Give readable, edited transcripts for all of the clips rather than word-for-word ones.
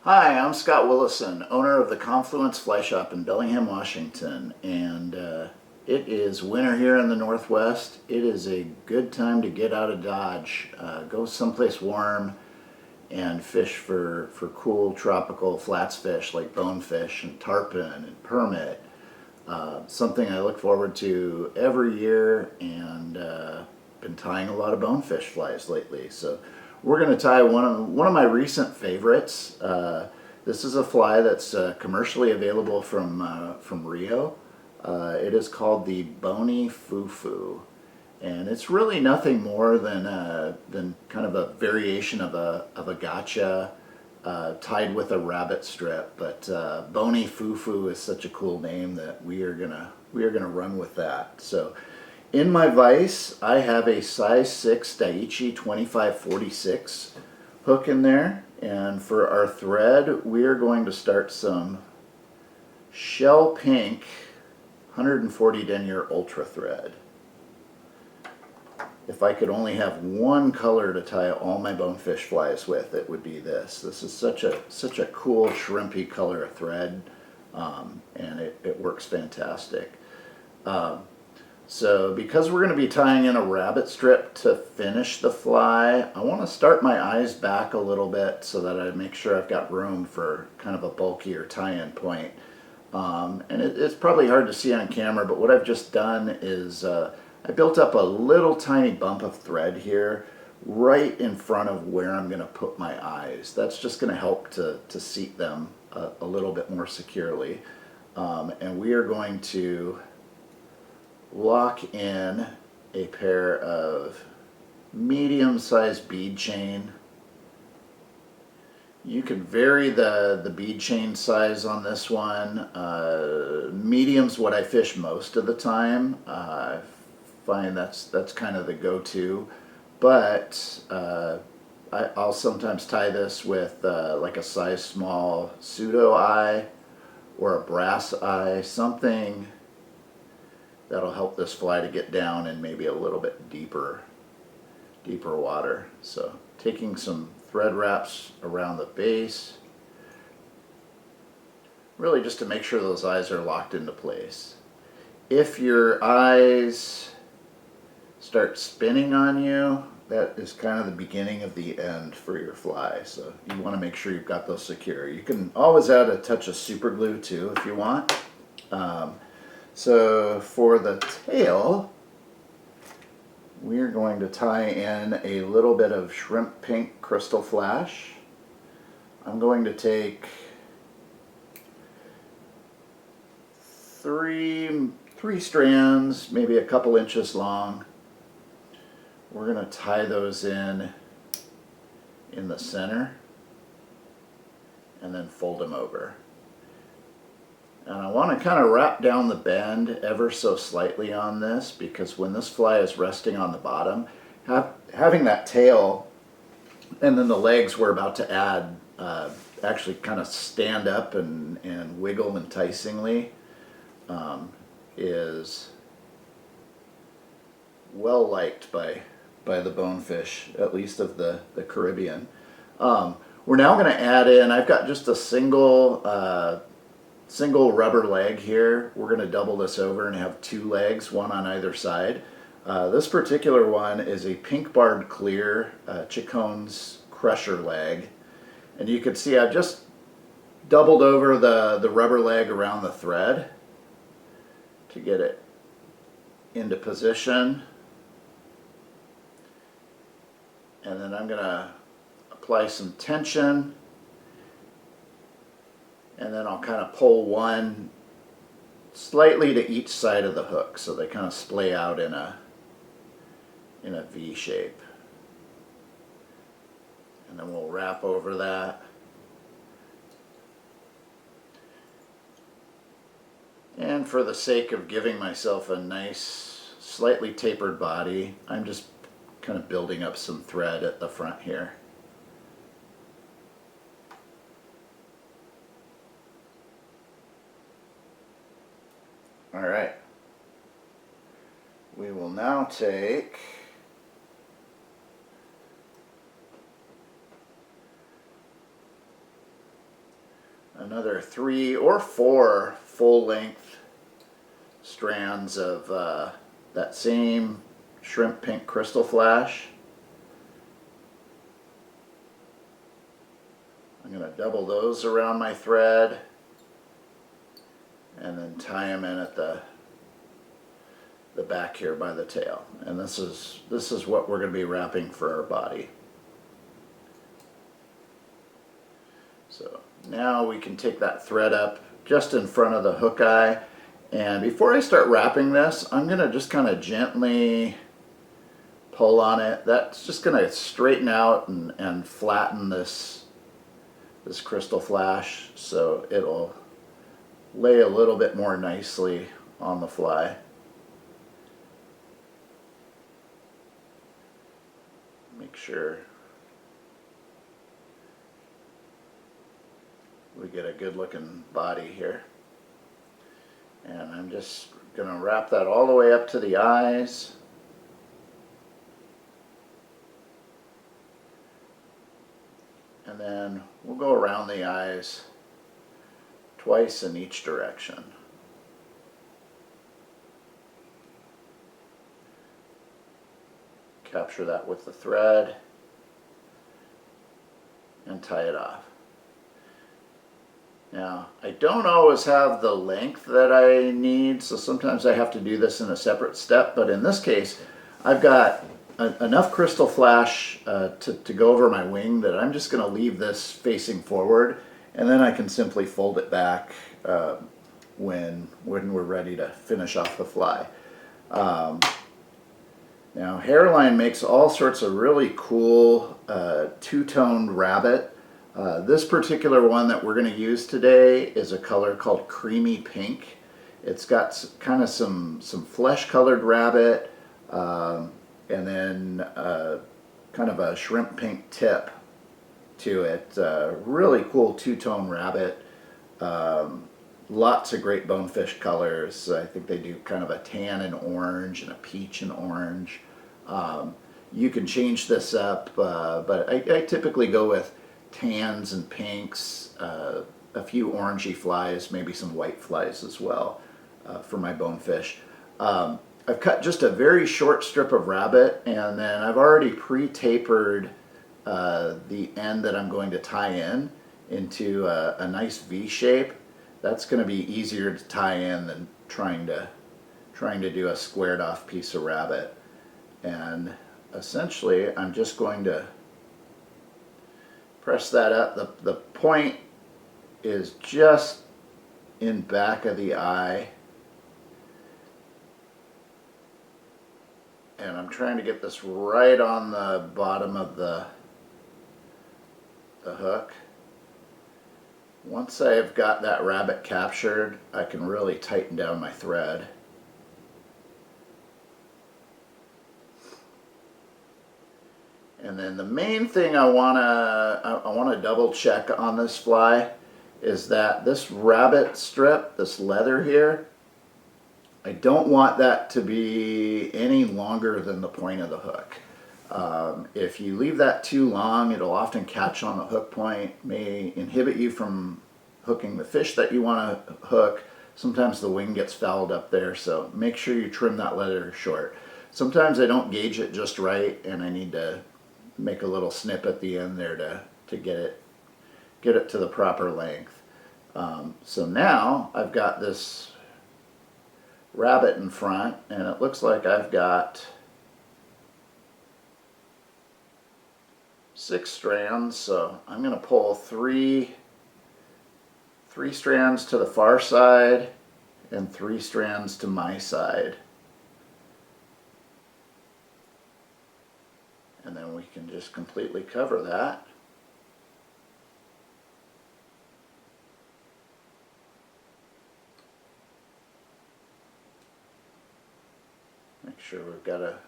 Hi, I'm Scott Willison, owner of the Confluence Fly Shop in Bellingham, Washington, and it is winter here in the Northwest. It is a good time to get out of Dodge, go someplace warm, and fish for cool tropical flats fish like bonefish and tarpon and permit. Something I look forward to every year, and been tying a lot of bonefish flies lately. So we're going to tie one of my recent favorites. This is a fly that's commercially available from Rio. It is called the Boney Foo Foo, and it's really nothing more than kind of a variation of a gotcha tied with a rabbit strip. But Boney Foo Foo is such a cool name that we are gonna run with that. So in my vise, I have a size 6 Daiichi 2546 hook in there, and for our thread, we are going to start some shell pink 140 Denier Ultra thread. If I could only have one color to tie all my bonefish flies with, it would be this. This is such a cool shrimpy color of thread, and it works fantastic. So because we're going to be tying in a rabbit strip to finish the fly, I want to start my eyes back a little bit so that I make sure I've got room for kind of a bulkier tie-in point. And it's probably hard to see on camera, but what I've just done is I built up a little tiny bump of thread here right in front of where I'm going to put my eyes. That's just going to help to seat them a little bit more securely. And we are going to lock in a pair of medium-sized bead chain. You can vary the bead chain size on this one. Medium's what I fish most of the time. I find that's kind of the go-to, but I'll sometimes tie this with like a size small pseudo eye or a brass eye, something that'll help this fly to get down in maybe a little bit deeper water. So taking some thread wraps around the base, really just to make sure those eyes are locked into place. If your eyes start spinning on you, that is kind of the beginning of the end for your fly. So you want to make sure you've got those secure. You can always add a touch of super glue too if you want. So for the tail, we're going to tie in a little bit of shrimp pink Krystal flash. I'm going to take three strands, maybe a couple inches long. We're going to tie those in the center and then fold them over. And I want to kind of wrap down the bend ever so slightly on this, because when this fly is resting on the bottom, having that tail and then the legs we're about to add actually kind of stand up and wiggle enticingly is well liked by the bonefish, at least of the Caribbean. We're now going to add in, I've got just a single rubber leg here. We're going to double this over and have two legs, one on either side. This particular one is a pink barred clear Chicone's crusher leg. And you can see I've just doubled over the rubber leg around the thread to get it into position. And then I'm going to apply some tension, and then I'll kind of pull one slightly to each side of the hook so they kind of splay out in a V shape. And then we'll wrap over that. And for the sake of giving myself a nice, slightly tapered body, I'm just kind of building up some thread at the front here. All right. We will now take another 3 or 4 full-length strands of that same shrimp pink crystal flash. I'm going to double those around my thread and then tie them in at the back here by the tail. And this is what we're going to be wrapping for our body. So now we can take that thread up just in front of the hook eye, and before I start wrapping this, I'm going to just kind of gently pull on it. That's just going to straighten out and flatten this crystal flash so it'll lay a little bit more nicely on the fly. Make sure we get a good looking body here. And I'm just going to wrap that all the way up to the eyes. And then we'll go around the eyes twice in each direction. Capture that with the thread and tie it off. Now, I don't always have the length that I need, so sometimes I have to do this in a separate step, but in this case, I've got enough crystal flash to go over my wing that I'm just going to leave this facing forward, and then I can simply fold it back when we're ready to finish off the fly. Now, Hairline makes all sorts of really cool two-toned rabbit. This particular one that we're going to use today is a color called Creamy Pink. It's got kind of some flesh-colored rabbit, and then kind of a shrimp pink tip to it. Really cool two-tone rabbit. Lots of great bonefish colors. I think they do kind of a tan and orange and a peach and orange. You can change this up, but I typically go with tans and pinks, a few orangey flies, maybe some white flies as well for my bonefish. I've cut just a very short strip of rabbit, and then I've already pre-tapered the end that I'm going to tie in into a nice V shape. That's going to be easier to tie in than trying to do a squared off piece of rabbit. And essentially I'm just going to press that up. The point is just in back of the eye, and I'm trying to get this right on the bottom of the hook. Once I've got that rabbit captured, I can really tighten down my thread. And then the main thing I wanna double check on this fly is that this rabbit strip, this leather here, I don't want that to be any longer than the point of the hook. If you leave that too long, it'll often catch on the hook point, may inhibit you from hooking the fish that you want to hook. Sometimes the wing gets fouled up there, so make sure you trim that leather short. Sometimes I don't gauge it just right, and I need to make a little snip at the end there to get it to the proper length. So now I've got this rabbit in front, and it looks like I've got 6 strands, so I'm going to pull three strands to the far side and 3 strands to my side. And then we can just completely cover that. Make sure we've got a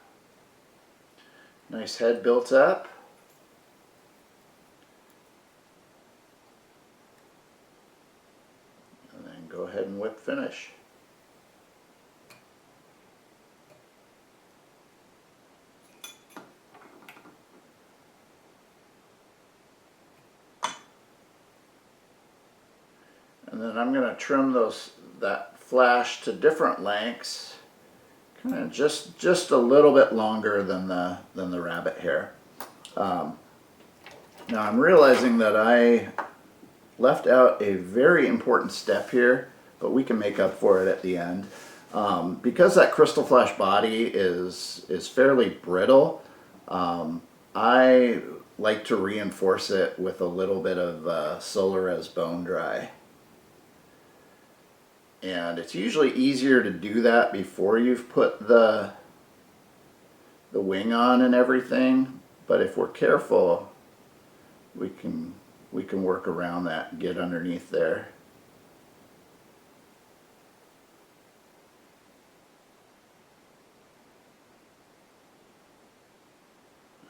nice head built up. And then go ahead and whip finish. going to trim that flash to different lengths, kind of just a little bit longer than the rabbit hair. Now I'm realizing that I left out a very important step here, but we can make up for it at the end. Because that crystal flash body is fairly brittle, I like to reinforce it with a little bit of Solarez bone dry. And it's usually easier to do that before you've put the wing on and everything, but if we're careful, we can work around that and get underneath there.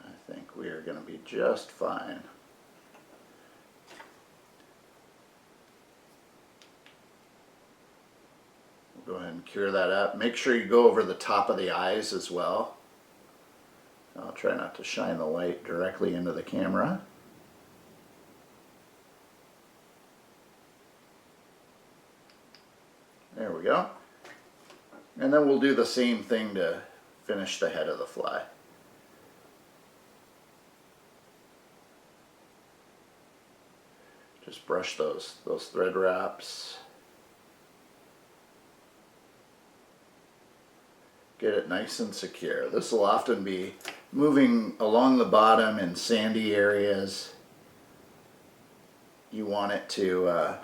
I think we are going to be just fine. We'll go ahead and cure that up. Make sure you go over the top of the eyes as well. I'll try not to shine the light directly into the camera. There we go. And then we'll do the same thing to finish the head of the fly. Just brush those thread wraps. Get it nice and secure. This will often be moving along the bottom in sandy areas. You want it to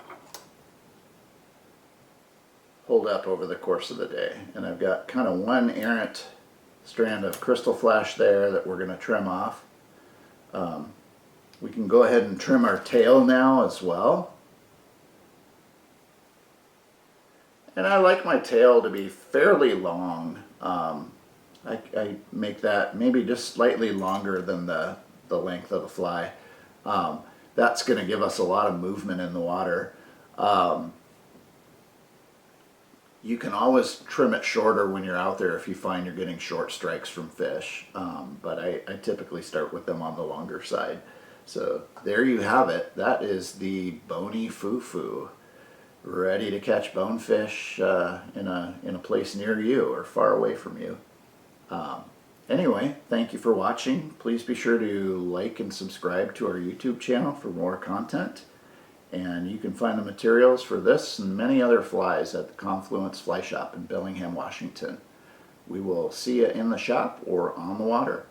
hold up over the course of the day. And I've got kind of one errant strand of crystal flash there that we're going to trim off. We can go ahead and trim our tail now as well. And I like my tail to be fairly long. I make that maybe just slightly longer than the length of the fly. That's going to give us a lot of movement in the water. You can always trim it shorter when you're out there if you find you're getting short strikes from fish. But I typically start with them on the longer side. So there you have it. That is the Boney Foo Foo. Ready to catch bonefish in a place near you or far away from you. Anyway, thank you for watching. Please be sure to like and subscribe to our YouTube channel for more content. And you can find the materials for this and many other flies at the Confluence Fly Shop in Bellingham, Washington. We will see you in the shop or on the water.